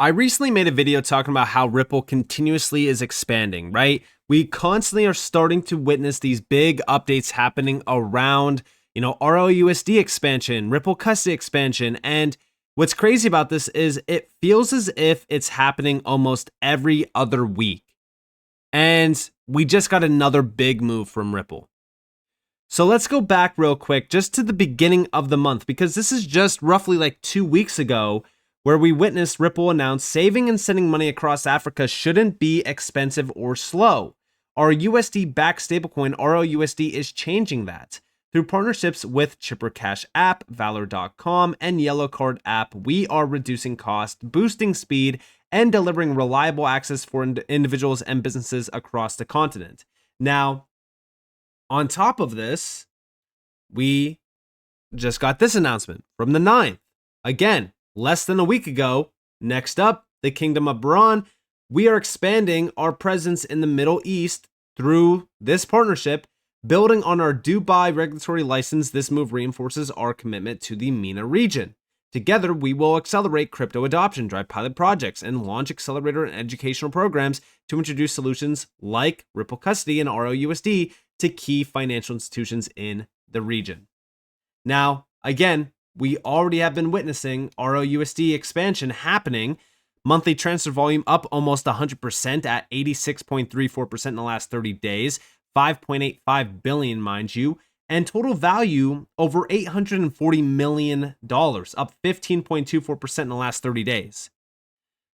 I recently made a video talking about how Ripple continuously is expanding, right? We constantly are starting to witness these big updates happening around, ROUSD expansion, Ripple custody expansion. And what's crazy about this is it feels as if it's happening almost every other week. And we just got another big move from Ripple. So let's go back real quick just to the beginning of the month, because this is just roughly like 2 weeks ago where we witnessed Ripple announce saving and sending money across Africa shouldn't be expensive or slow. Our USD-backed stablecoin ROUSD is changing that. Through partnerships with Chipper Cash app, Valor.com, and Yellow Card app, we are reducing cost, boosting speed, and delivering reliable access for individuals and businesses across the continent. Now, on top of this, we just got this announcement from the 9th. Again, less than a week ago. Next up, the Kingdom of Bahrain. We are expanding our presence in the Middle East through this partnership. Building on our Dubai regulatory license, this move reinforces our commitment to the MENA region. Together, we will accelerate crypto adoption, drive pilot projects, and launch accelerator and educational programs to introduce solutions like Ripple Custody and ROUSD to key financial institutions in the region. Now, again, we already have been witnessing ROUSD expansion happening. Monthly transfer volume up almost 100% at 86.34% in the last 30 days, 5.85 billion, mind you, and total value over $840 million, up 15.24% in the last 30 days.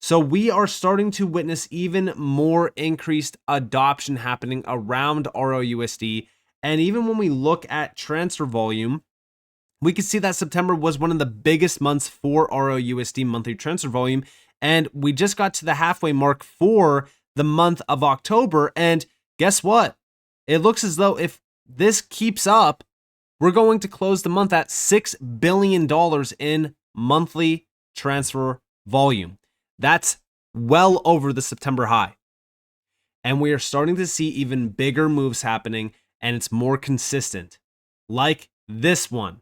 So we are starting to witness even more increased adoption happening around ROUSD. And even when we look at transfer volume, we can see that September was one of the biggest months for ROUSD monthly transfer volume. And we just got to the halfway mark for the month of October. And guess what? It looks as though if this keeps up, we're going to close the month at $6 billion in monthly transfer volume. That's well over the September high. And we are starting to see even bigger moves happening, and it's more consistent, like this one.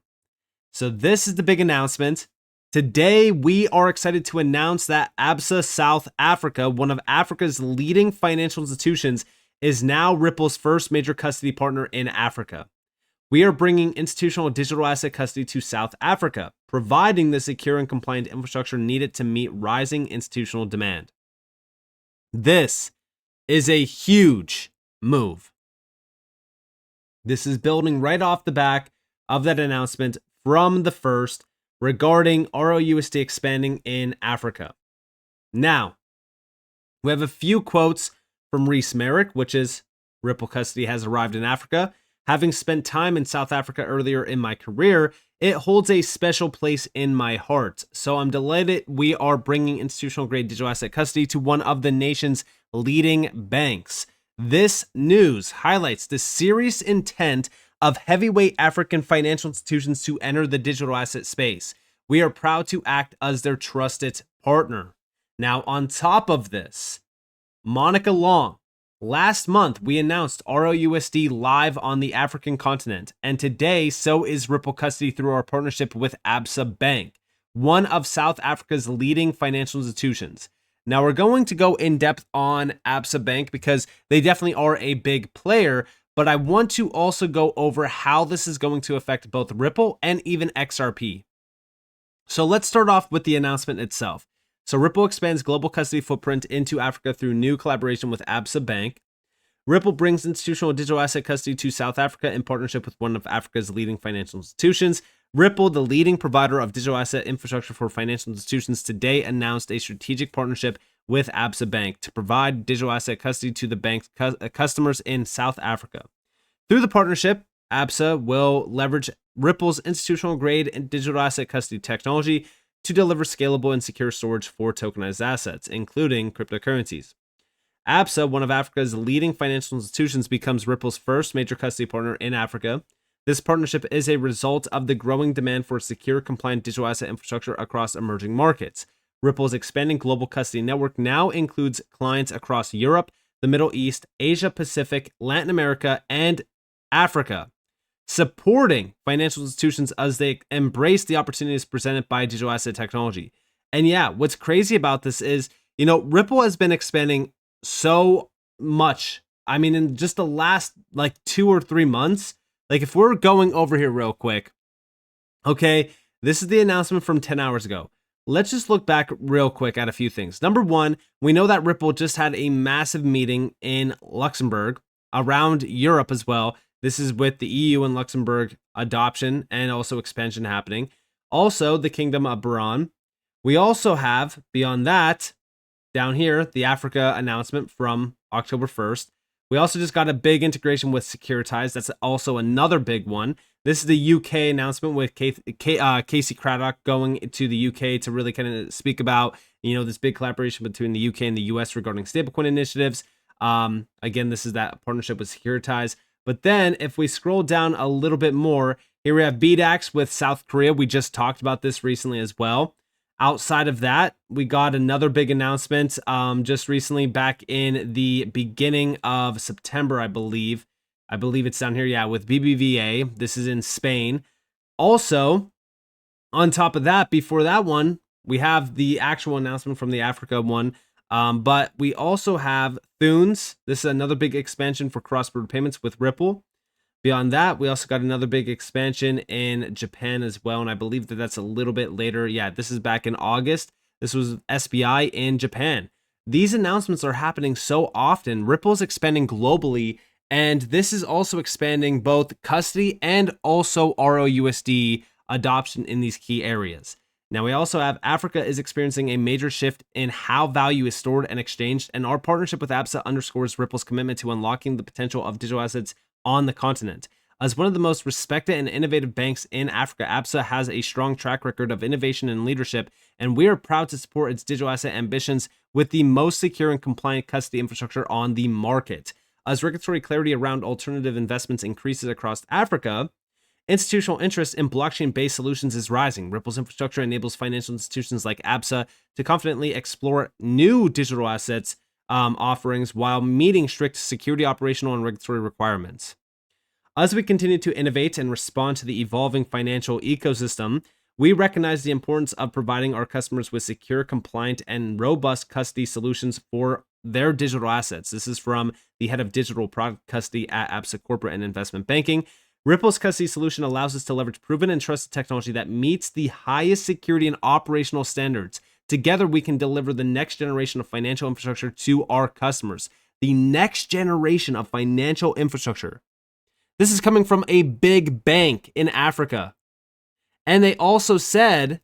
So this is the big announcement. Today, we are excited to announce that ABSA South Africa, one of Africa's leading financial institutions, is now Ripple's first major custody partner in Africa. We are bringing institutional digital asset custody to South Africa, providing the secure and compliant infrastructure needed to meet rising institutional demand. This is a huge move. This is building right off the back of that announcement from the first regarding ROUSD expanding in Africa. Now, we have a few quotes from Reese Merrick, which is Ripple Custody has arrived in Africa. Having spent time in South Africa earlier in my career, it holds a special place in my heart. So I'm delighted we are bringing institutional grade digital asset custody to one of the nation's leading banks. This news highlights the serious intent of heavyweight African financial institutions to enter the digital asset space. We are proud to act as their trusted partner. Now, on top of this, Monica Long. Last month, we announced ROUSD live on the African continent, and today, so is Ripple Custody through our partnership with ABSA Bank, one of South Africa's leading financial institutions. Now, we're going to go in depth on ABSA Bank because they definitely are a big player, but I want to also go over how this is going to affect both Ripple and even XRP. So let's start off with the announcement itself. So Ripple expands global custody footprint into Africa through new collaboration with ABSA Bank. Ripple brings institutional digital asset custody to South Africa in partnership with one of Africa's leading financial institutions. Ripple, the leading provider of digital asset infrastructure for financial institutions, today announced a strategic partnership with ABSA Bank to provide digital asset custody to the bank's customers in South Africa. Through the partnership, ABSA will leverage Ripple's institutional grade and digital asset custody technology to deliver scalable and secure storage for tokenized assets, including cryptocurrencies. ABSA, one of Africa's leading financial institutions, becomes Ripple's first major custody partner in Africa. This partnership is a result of the growing demand for secure, compliant digital asset infrastructure across emerging markets. Ripple's expanding global custody network now includes clients across Europe, the Middle East, Asia Pacific, Latin America, and Africa, supporting financial institutions as they embrace the opportunities presented by digital asset technology. And yeah, what's crazy about this is, Ripple has been expanding so much. I mean, in just the last like 2 or 3 months, like if we're going over here real quick, okay, this is the announcement from 10 hours ago. Let's just look back real quick at a few things. Number one, we know that Ripple just had a massive meeting in Luxembourg, around Europe as well. This is with the EU and Luxembourg adoption and also expansion happening. Also, the Kingdom of Bahrain. We also have, beyond that, down here, the Africa announcement from October 1st. We also just got a big integration with Securitize. That's also another big one. This is the UK announcement with Casey Craddock going to the UK to really kind of speak about, this big collaboration between the UK and the US regarding stablecoin initiatives. Again, this is that partnership with Securitize. But then if we scroll down a little bit more, here we have BDAX with South Korea. We just talked about this recently as well. Outside of that, we got another big announcement just recently back in the beginning of September, I believe. I believe it's down here, yeah, with BBVA. This is in Spain. Also, on top of that, before that one, we have the actual announcement from the Africa one. But we also have Thunes. This is another big expansion for cross-border payments with Ripple. Beyond that, we also got another big expansion in Japan as well, and I believe that that's a little bit later. Yeah, this is back in August. This was SBI in Japan. These announcements are happening so often. Ripple's expanding globally, and this is also expanding both custody and also ROUSD adoption in these key areas. Now, we also have Africa is experiencing a major shift in how value is stored and exchanged, and our partnership with ABSA underscores Ripple's commitment to unlocking the potential of digital assets on the continent. As one of the most respected and innovative banks in Africa, ABSA has a strong track record of innovation and leadership, and we are proud to support its digital asset ambitions with the most secure and compliant custody infrastructure on the market. As regulatory clarity around alternative investments increases across Africa, institutional interest in blockchain-based solutions is rising. Ripple's infrastructure enables financial institutions like ABSA to confidently explore new digital assets offerings while meeting strict security, operational, and regulatory requirements. As we continue to innovate and respond to the evolving financial ecosystem, we recognize the importance of providing our customers with secure, compliant, and robust custody solutions for their digital assets. This is from the head of digital product custody at ABSA Corporate and Investment Banking. Ripple's custody solution allows us to leverage proven and trusted technology that meets the highest security and operational standards. Together, we can deliver the next generation of financial infrastructure to our customers. The next generation of financial infrastructure. This is coming from a big bank in Africa. And they also said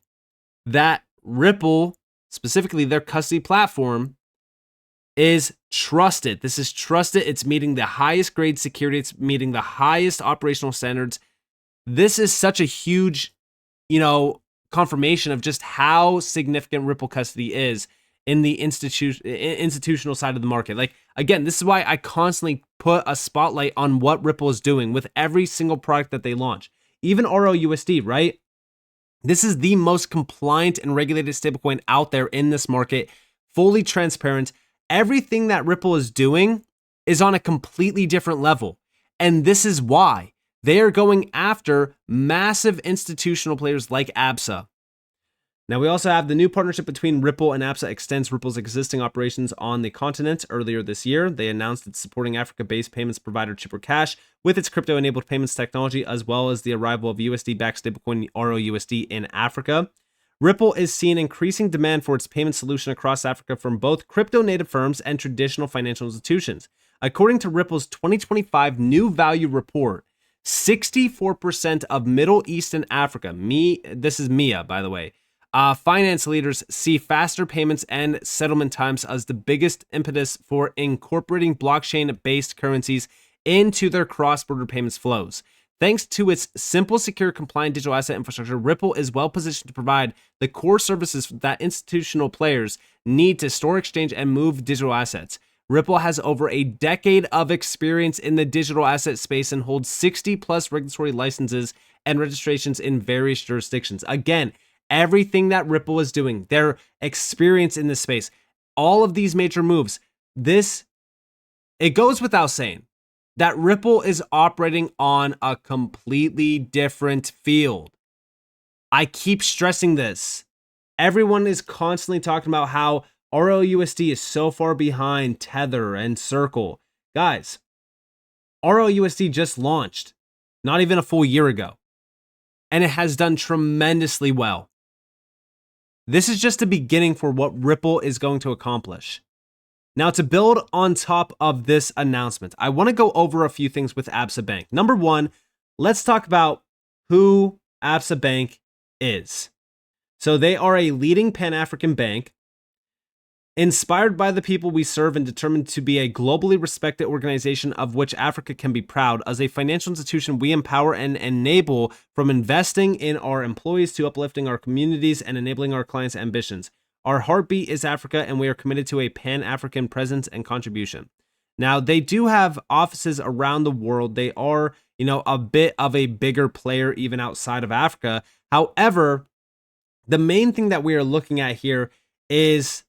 that Ripple, specifically their custody platform, is trusted. This is trusted. It's meeting the highest grade security. It's meeting the highest operational standards. This is such a huge, confirmation of just how significant Ripple custody is in the institutional side of the market. Like, again, this is why I constantly put a spotlight on what Ripple is doing with every single product that they launch. Even ROUSD, right? This is the most compliant and regulated stablecoin out there in this market, fully transparent. Everything that Ripple is doing is on a completely different level. And this is why they are going after massive institutional players like ABSA. Now, we also have the new partnership between Ripple and ABSA extends Ripple's existing operations on the continent. Earlier this year, they announced it's supporting Africa-based payments provider Chipper Cash with its crypto-enabled payments technology, as well as the arrival of USD-backed stablecoin ROUSD in Africa. Ripple is seeing increasing demand for its payment solution across Africa from both crypto-native firms and traditional financial institutions. According to Ripple's 2025 New Value Report, 64% of Middle East and Africa, this is MIA, by the way, finance leaders see faster payments and settlement times as the biggest impetus for incorporating blockchain-based currencies into their cross-border payments flows. Thanks to its simple, secure, compliant digital asset infrastructure, Ripple is well positioned to provide the core services that institutional players need to store, exchange, and move digital assets. Ripple has over a decade of experience in the digital asset space and holds 60 plus regulatory licenses and registrations in various jurisdictions. Again, everything that Ripple is doing, their experience in this space, all of these major moves, it goes without saying that Ripple is operating on a completely different field. I keep stressing this. Everyone is constantly talking about how RLUSD is so far behind Tether and Circle. Guys, RLUSD just launched not even a full year ago, and it has done tremendously well. This is just the beginning for what Ripple is going to accomplish. Now, to build on top of this announcement, I want to go over a few things with Absa Bank. Number one, let's talk about who Absa Bank is. So they are a leading Pan-African bank, inspired by the people we serve and determined to be a globally respected organization of which Africa can be proud. As a financial institution, we empower and enable, from investing in our employees to uplifting our communities and enabling our clients' ambitions. Our heartbeat is Africa, and we are committed to a Pan-African presence and contribution. Now, they do have offices around the world. They are, a bit of a bigger player even outside of Africa. However, the main thing that we are looking at here is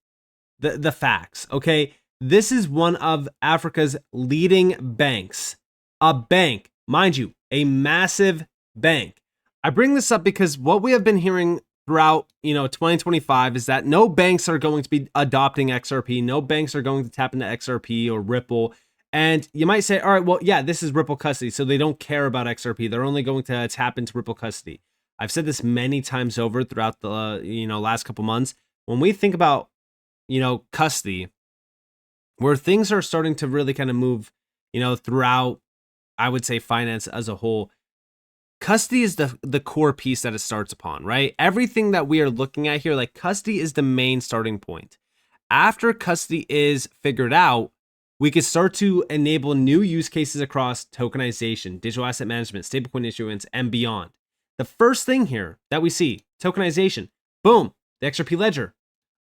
the facts, okay? This is one of Africa's leading banks. A bank, mind you, a massive bank. I bring this up because what we have been hearing throughout, 2025 is that no banks are going to be adopting XRP. No banks are going to tap into XRP or Ripple. And you might say, all right, well, yeah, this is Ripple custody, so they don't care about XRP. They're only going to tap into Ripple custody. I've said this many times over throughout the, last couple months. When we think about, custody, where things are starting to really kind of move, throughout, I would say, finance as a whole, custody is the core piece that it starts upon, right? Everything that we are looking at here, like custody is the main starting point. After custody is figured out, we can start to enable new use cases across tokenization, digital asset management, stablecoin issuance, and beyond. The first thing here that we see, tokenization, boom, the XRP ledger.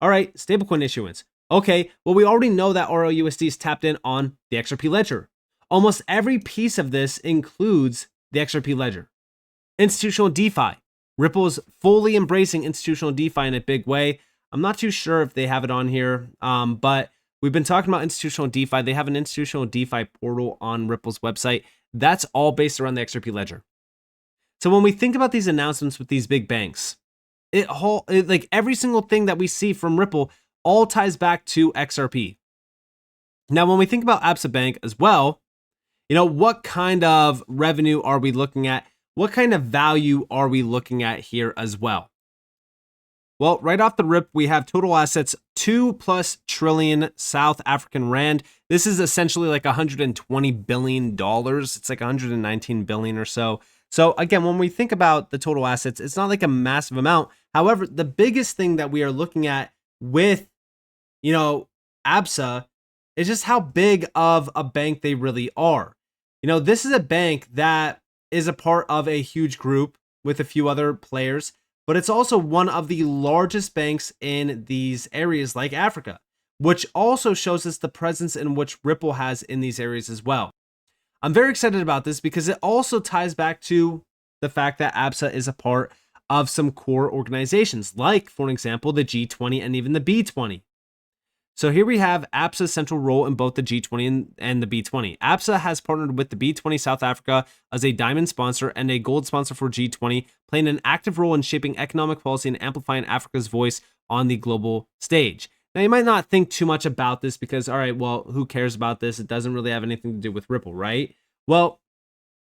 All right, stablecoin issuance. Okay, well, we already know that RLUSD is tapped in on the XRP ledger. Almost every piece of this includes the XRP ledger. Institutional DeFi. Ripple is fully embracing institutional DeFi in a big way. I'm not too sure if they have it on here, but we've been talking about institutional DeFi. They have an institutional DeFi portal on Ripple's website. That's all based around the XRP ledger. So when we think about these announcements with these big banks, like every single thing that we see from Ripple all ties back to XRP. Now, when we think about Absa Bank as well, what kind of revenue are we looking at? What kind of value are we looking at here as well? Well, right off the rip, we have total assets 2+ trillion South African rand. This is essentially like $120 billion. It's like 119 billion or so. So again, when we think about the total assets, it's not like a massive amount. However, the biggest thing that we are looking at with, Absa is just how big of a bank they really are. This is a bank that is a part of a huge group with a few other players, but it's also one of the largest banks in these areas like Africa, which also shows us the presence in which Ripple has in these areas as well. I'm very excited about this because it also ties back to the fact that Absa is a part of some core organizations, like, for example, the G20 and even the B20. So here we have Absa's central role in both the G20 and the B20. Absa has partnered with the B20 South Africa as a diamond sponsor and a gold sponsor for G20, playing an active role in shaping economic policy and amplifying Africa's voice on the global stage. Now, you might not think too much about this because, all right, well, who cares about this? It doesn't really have anything to do with Ripple, right? Well,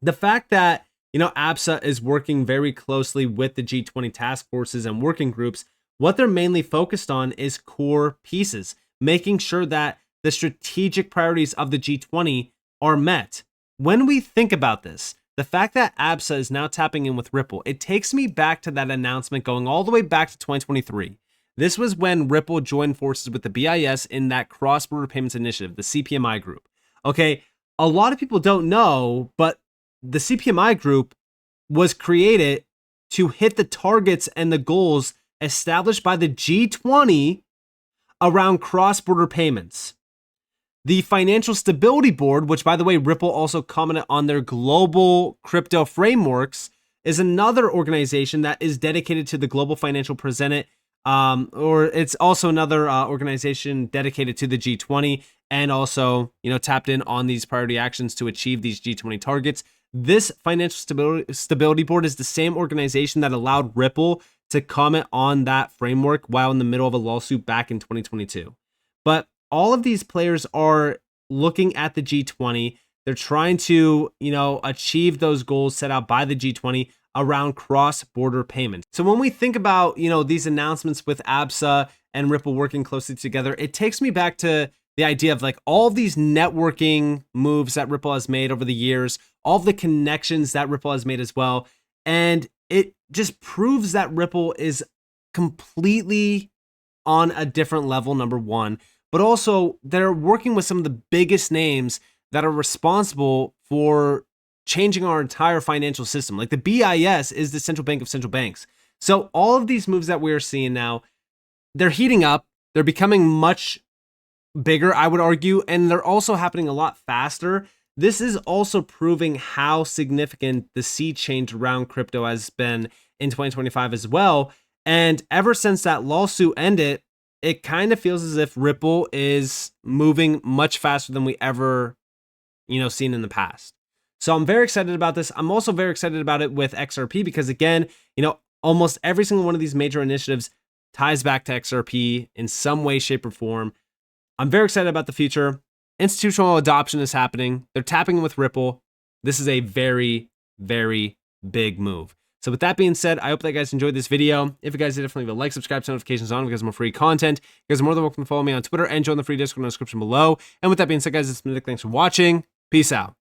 the fact that, Absa is working very closely with the G20 task forces and working groups, what they're mainly focused on is core pieces, making sure that the strategic priorities of the G20 are met. When we think about this, the fact that Absa is now tapping in with Ripple, it takes me back to that announcement going all the way back to 2023. This was when Ripple joined forces with the BIS in that cross-border payments initiative, the CPMI group. Okay, a lot of people don't know, but the CPMI group was created to hit the targets and the goals established by the G20 around cross-border payments. The Financial Stability Board, which, by the way, Ripple also commented on their global crypto frameworks, is another organization that is dedicated to the global financial presented. Or it's also another organization dedicated to the G20 and also, tapped in on these priority actions to achieve these G20 targets. This Financial Stability Board is the same organization that allowed Ripple to comment on that framework while in the middle of a lawsuit back in 2022. But all of these players are looking at the G20. They're trying to, achieve those goals set out by the G20 around cross-border payments. So when we think about, these announcements with ABSA and Ripple working closely together, it takes me back to the idea of like all of these networking moves that Ripple has made over the years, all of the connections that Ripple has made as well. And it just proves that Ripple is completely on a different level, number one, but also they're working with some of the biggest names that are responsible for changing our entire financial system. Like the BIS is the central bank of central banks. So all of these moves that we're seeing now, they're heating up. They're becoming much bigger, I would argue, and they're also happening a lot faster. This is also proving how significant the sea change around crypto has been in 2025 as well. And ever since that lawsuit ended, it kind of feels as if Ripple is moving much faster than we ever, seen in the past. So I'm very excited about this. I'm also very excited about it with XRP because again, almost every single one of these major initiatives ties back to XRP in some way, shape, or form. I'm very excited about the future. Institutional adoption is happening. They're tapping with Ripple. This is a very, very big move. So with that being said, I hope that you guys enjoyed this video. If you guys did, definitely leave a like, subscribe, turn notifications on because more free content. You guys are more than welcome to follow me on Twitter and join the free Discord in the description below. And with that being said, guys, it's been Nick. Thanks for watching. Peace out.